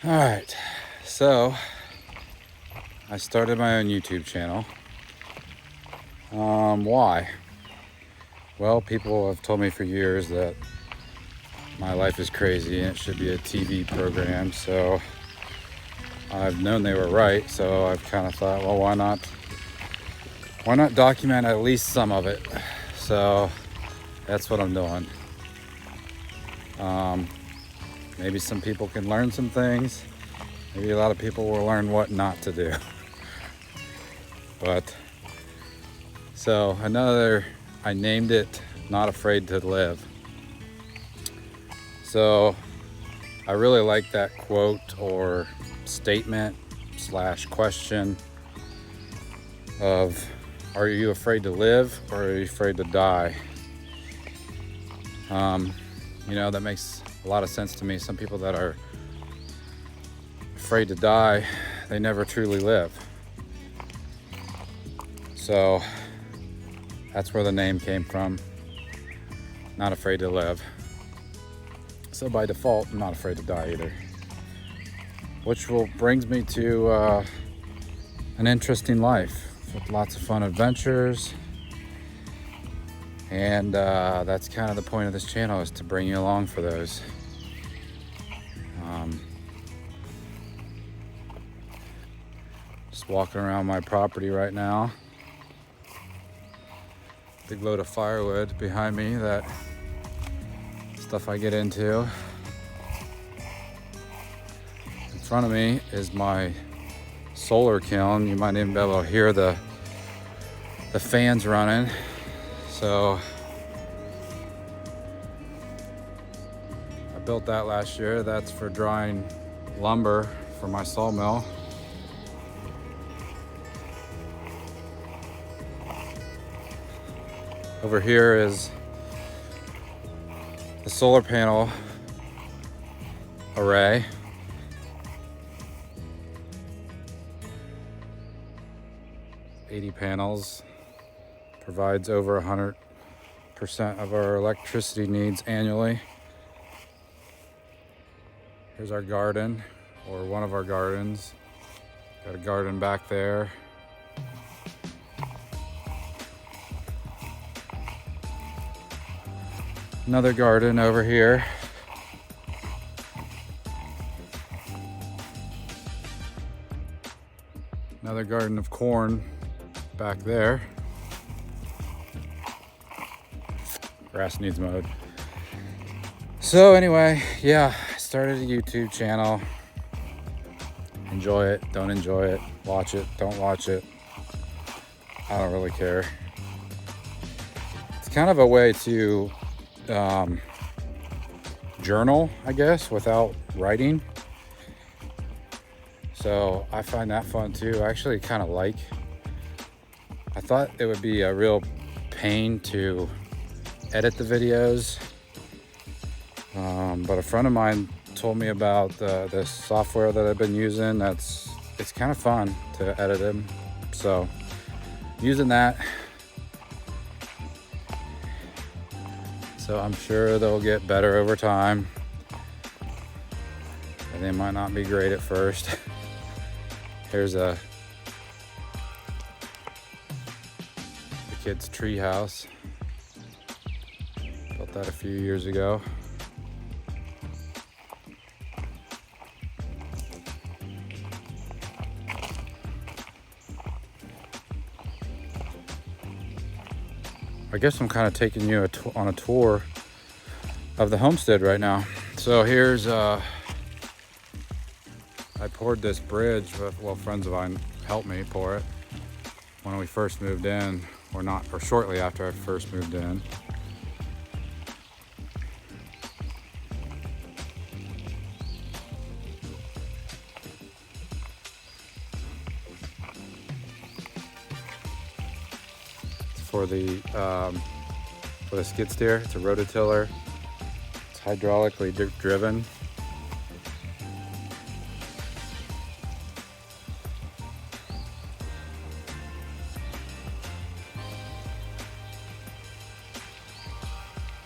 All right, so I started my own YouTube channel. Why? Well, people have told me for years that my life is crazy and it should be a TV program. So I've known they were right. So I've kind of thought, well, why not? Why not document at least some of it? So that's what I'm doing. Maybe some people can learn some things. Maybe a lot of people will learn what not to do. But so I named it Not Afraid to Live. So I really like that quote or statement / question of, are you afraid to live or are you afraid to die? That makes a lot of sense to me. Some people that are afraid to die, they never truly live. So that's where the name came from, Not Afraid to Live. So by default, I'm not afraid to die either. Which brings me to an interesting life with lots of fun adventures. And that's kind of the point of this channel, is to bring you along for those. Just walking around my property right now. Big load of firewood behind me, that stuff I get into. In front of me is my solar kiln. You might even be able to hear the fans running. So I built that last year. That's for drying lumber for my sawmill. Over here is the solar panel array. $80 panels, provides over 100% of our electricity needs annually. Here's our garden, or one of our gardens. Got a garden back there. Another garden over here. Another garden of corn back there. Grass needs mowed. So anyway, yeah, I started a YouTube channel. Enjoy it, don't enjoy it, watch it, don't watch it. I don't really care. It's kind of a way to journal, I guess, without writing. So I find that fun too. I actually kind of I thought it would be a real pain to edit the videos. But a friend of mine told me about this software that I've been using. It's kind of fun to edit them. So using that. So I'm sure they'll get better over time. And they might not be great at first. Here's the kid's tree house. Built that a few years ago. I guess I'm kind of taking you on a tour of the homestead right now. So here's, I poured this bridge, friends of mine helped me pour it when we first moved in, or shortly after I first moved in. For the skid steer. It's a rototiller. It's hydraulically driven.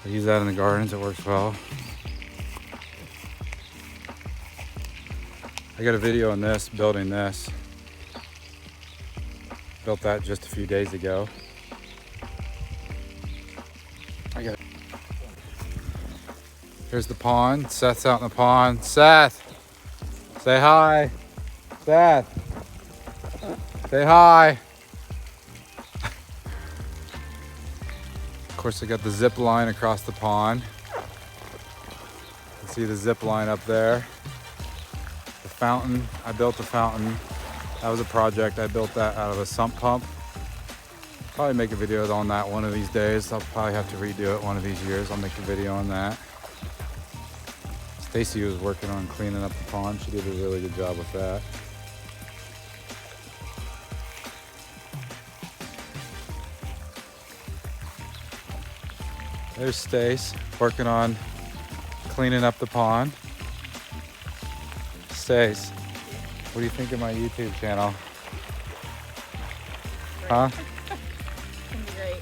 I use that in the gardens. It works well. I got a video on this, building this. Built that just a few days ago. Here's the pond. Seth's out in the pond. Seth, say hi. Seth, say hi. Of course, I got the zip line across the pond. You can see the zip line up there. The fountain, I built the fountain. That was a project. I built that out of a sump pump. Probably make a video on that one of these days. I'll probably have to redo it one of these years. I'll make a video on that. Stacy was working on cleaning up the pond. She did a really good job with that. There's Stace working on cleaning up the pond. Stace, what do you think of my YouTube channel? Great. Huh? It's gonna be great.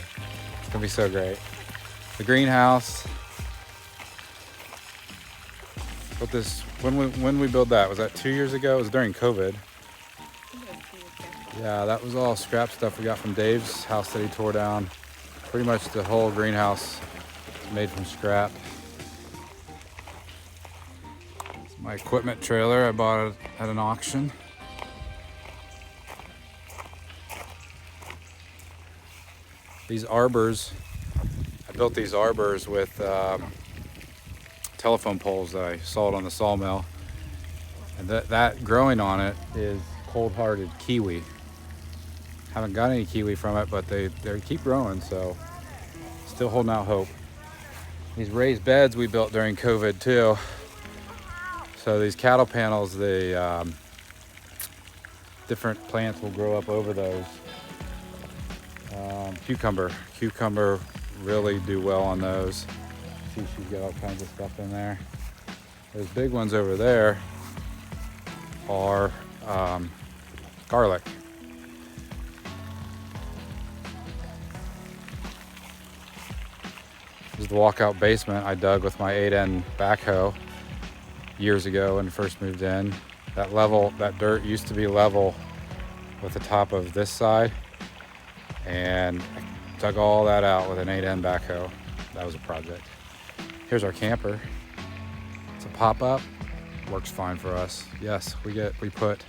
It's gonna be so great. The greenhouse. Built this when we built that. Was that 2 years ago? It was during COVID. Yeah, that was all scrap stuff we got from Dave's house that he tore down. Pretty much the whole greenhouse made from scrap. It's my equipment trailer. I bought it at an auction. These arbors, I built these arbors with telephone poles that I sawed on the sawmill. And that growing on it is cold-hearted kiwi. Haven't got any kiwi from it, but they keep growing, so still holding out hope. These raised beds we built during COVID too. So these cattle panels, the different plants will grow up over those. Cucumber really do well on those. See, she's got all kinds of stuff in there. Those big ones over there are garlic. This is the walkout basement I dug with my 8N backhoe years ago when I first moved in. That dirt used to be level with the top of this side, and I dug all that out with an 8N backhoe. That was a project. Here's our camper. It's a pop-up. Works fine for us. Yes, we put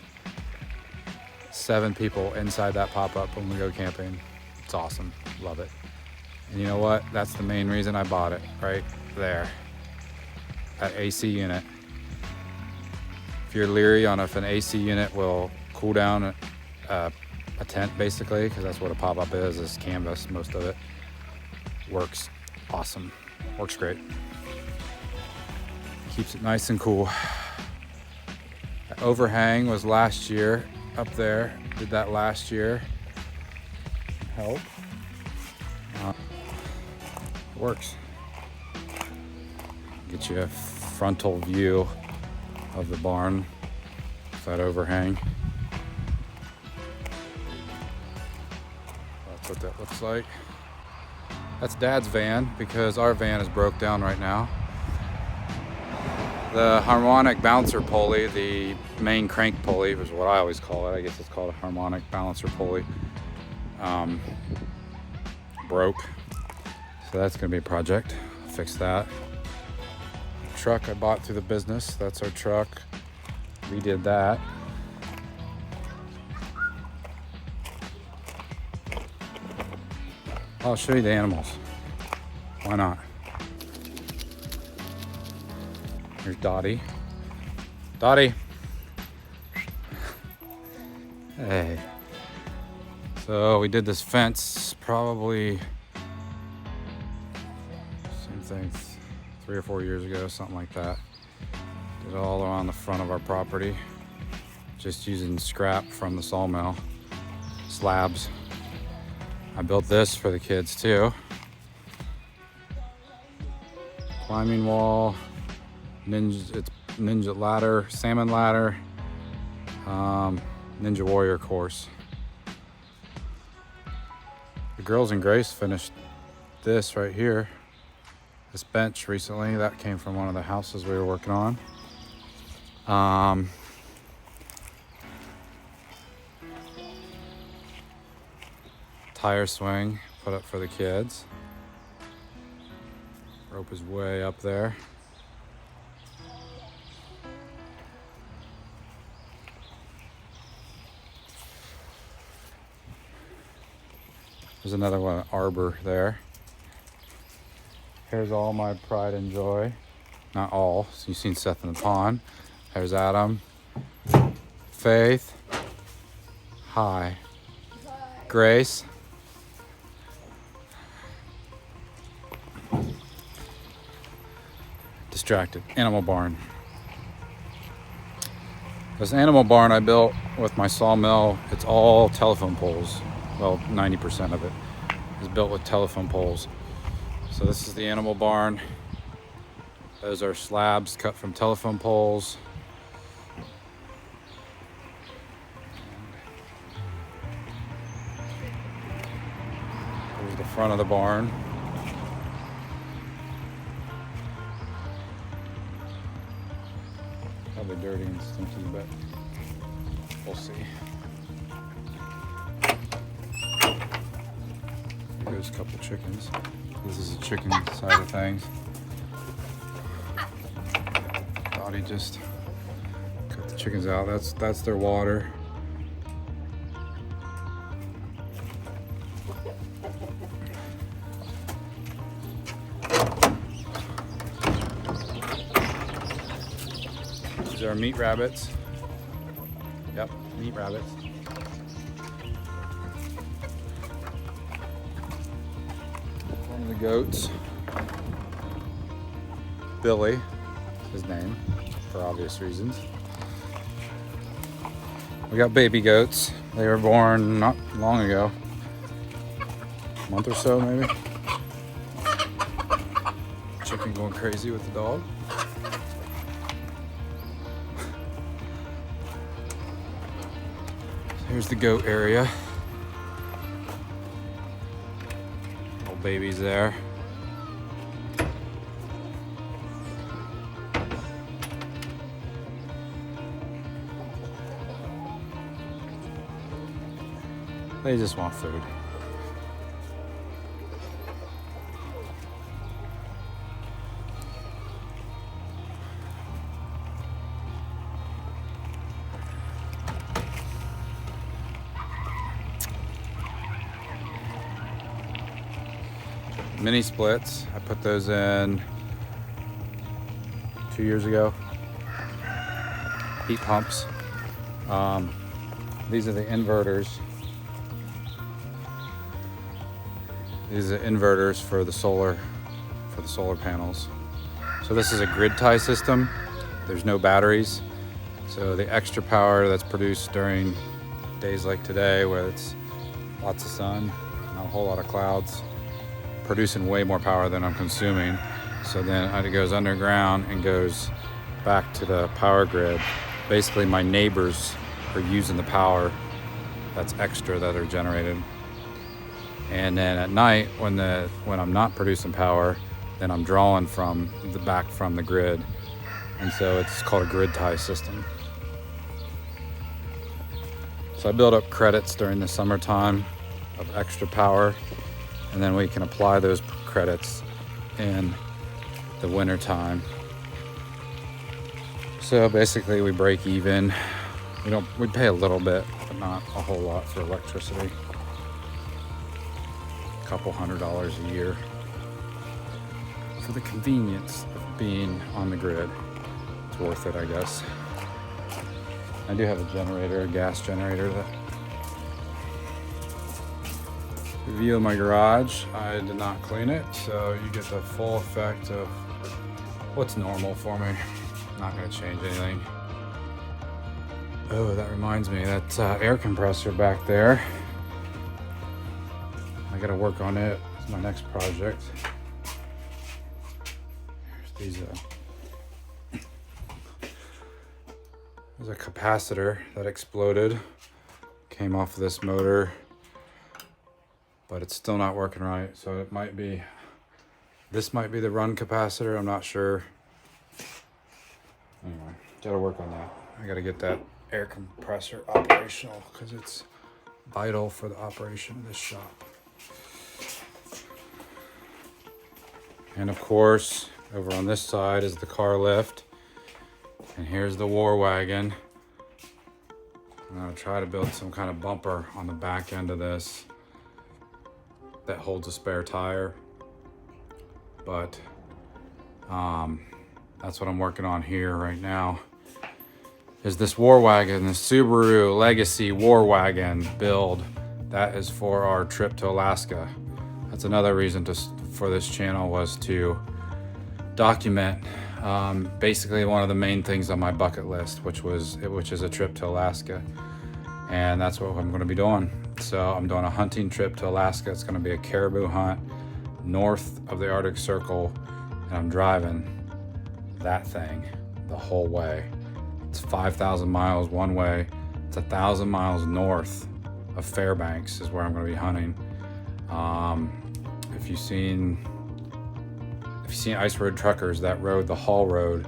7 people inside that pop-up when we go camping. It's awesome. Love it. And you know what? That's the main reason I bought it, right there. That AC unit. If you're leery on if an AC unit will cool down a tent, basically, because that's what a pop-up is canvas, most of it. Works awesome. Works great. Keeps it nice and cool. That overhang was last year up there. Did that last year. Help. Works. Get you a frontal view of the barn with that overhang. That's what that looks like. That's Dad's van because our van is broke down right now. The harmonic bouncer pulley, the main crank pulley is what I always call it. I guess it's called a harmonic balancer pulley. Broke. So that's gonna be a project. I'll fix that. Truck I bought through the business. That's our truck. Redid that. I'll show you the animals. Why not? Here's Dottie. Dottie. Hey. So we did this fence probably, same thing, 3 or 4 years ago, something like that. Did it all around the front of our property, just using scrap from the sawmill, slabs. I built this for the kids too. Climbing wall, ninja ladder, salmon ladder, Ninja Warrior course. The girls in Grace finished this right here, this bench recently. That came from one of the houses we were working on. tire swing put up for the kids. Rope is way up there. There's another one, arbor there. Here's all my pride and joy. Not all, so you've seen Seth in the pond. There's Adam, Faith, hi, Grace, distracted, animal barn. This animal barn I built with my sawmill, it's all telephone poles. Well, 90% of it is built with telephone poles. So this is the animal barn. Those are slabs cut from telephone poles. Here's the front of the barn. Probably dirty and stinky, but we'll see. There's a couple chickens. This is the chicken side of things. Dottie just cut the chickens out. That's their water. These are meat rabbits. Yep, meat rabbits. One of the goats, Billy, his name, for obvious reasons. We got baby goats. They were born not long ago, a month or so maybe. Chicken going crazy with the dog. Here's the goat area. Little babies there. They just want food. Mini splits, I put those in 2 years ago. Heat pumps. These are the inverters. These are inverters for the solar panels. So this is a grid tie system. There's no batteries. So the extra power that's produced during days like today where it's lots of sun, not a whole lot of clouds, producing way more power than I'm consuming. So then it goes underground and goes back to the power grid. Basically my neighbors are using the power that's extra that are generated. And then at night when I'm not producing power, then I'm drawing from the grid. And so it's called a grid tie system. So I build up credits during the summertime of extra power, and then we can apply those credits in the winter time. So basically we break even. We pay a little bit, but not a whole lot for electricity. A couple $100 a year for the convenience of being on the grid. It's worth it, I guess. I do have a generator, a gas generator. That view of my garage, I did not clean it, so you get the full effect of what's normal for me. Not going to change anything. Oh, that reminds me, that air compressor back there, I got to work on it. It's my next project. Here's these. There's a capacitor that exploded. Came off of this motor, but it's still not working right. So it might be, this might be the run capacitor. I'm not sure. Anyway, gotta work on that. I gotta get that air compressor operational because it's vital for the operation of this shop. And of course, over on this side is the car lift. And here's the war wagon. I'm gonna try to build some kind of bumper on the back end of this that holds a spare tire. But that's what I'm working on here right now. Is this war wagon, the Subaru Legacy war wagon build. That is for our trip to Alaska. That's another reason for this channel, was to document basically one of the main things on my bucket list, which is a trip to Alaska. And that's what I'm gonna be doing. So I'm doing a hunting trip to Alaska. It's gonna be a caribou hunt north of the Arctic Circle, and I'm driving that thing the whole way. It's 5,000 miles one way. It's 1,000 miles north of Fairbanks is where I'm going to be hunting. If you've seen Ice Road Truckers, that road, the Hall Road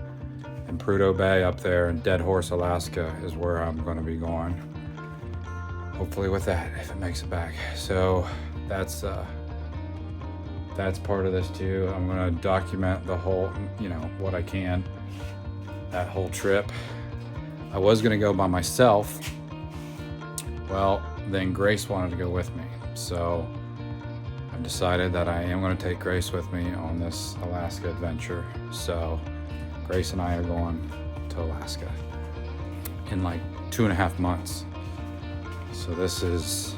in Prudhoe Bay up there in Dead Horse, Alaska, is where I'm going to be going. Hopefully with that, if it makes it back. So that's part of this too. I'm going to document the whole, what I can, that whole trip. I was going to go by myself. Well, then Grace wanted to go with me. So I've decided that I am going to take Grace with me on this Alaska adventure. So Grace and I are going to Alaska in like 2.5 months. So this is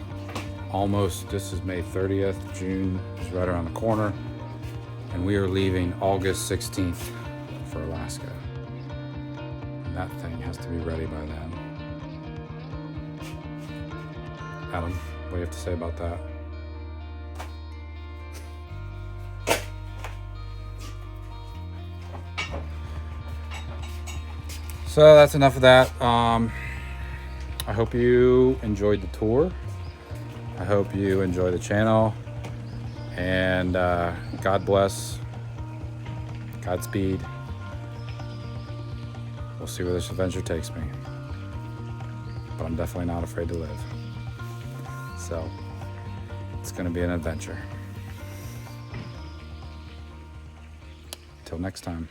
May 30th. June is right around the corner. And we are leaving August 16th for Alaska. And that thing has to be ready by then. Adam, what do you have to say about that? So that's enough of that. I hope you enjoyed the tour. I hope you enjoy the channel. And God bless. Godspeed. We'll see where this adventure takes me. But I'm definitely not afraid to live. So it's going to be an adventure. Till next time.